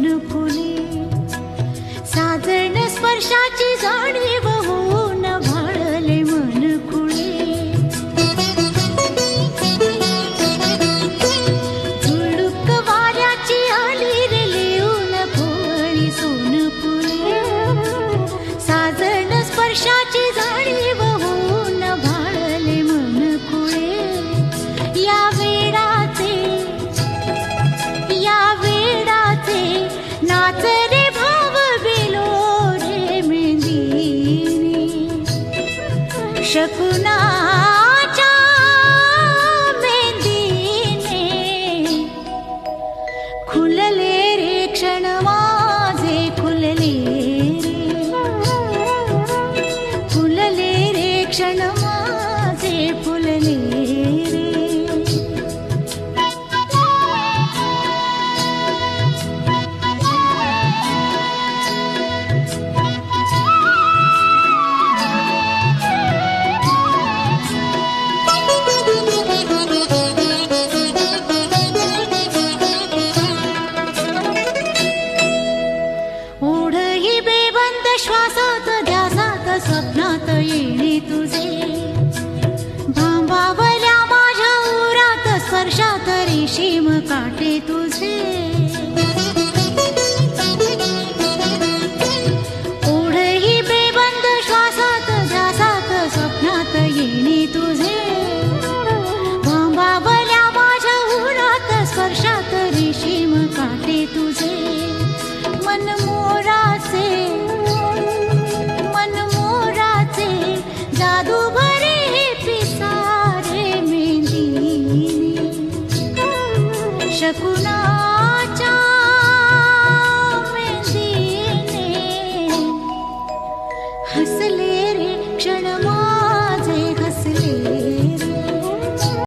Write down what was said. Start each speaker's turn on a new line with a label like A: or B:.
A: मन फुले, साजन स्पर्शाची जाणीव होऊन भाळले मन खुळे. झुळूक वाऱ्याची आली रे लिहून भोवळी सोन फुले, साजन स्पर्शाची जाणीव होऊन भाळले मन खुळे. या वेडाचे नाच रे भाव बिलोरे मेंदिनी, शकुनाच्या मेंदीने खुलले रे क्षण माझे, खुलले रे क्षण माझे, फुलले रे. ओढही बेबंद श्वासात ध्यासात स्वप्नात येणे तुझे, भांबावल्या माझ्या उरात स्पर्शात रेशीम काटे तुझे.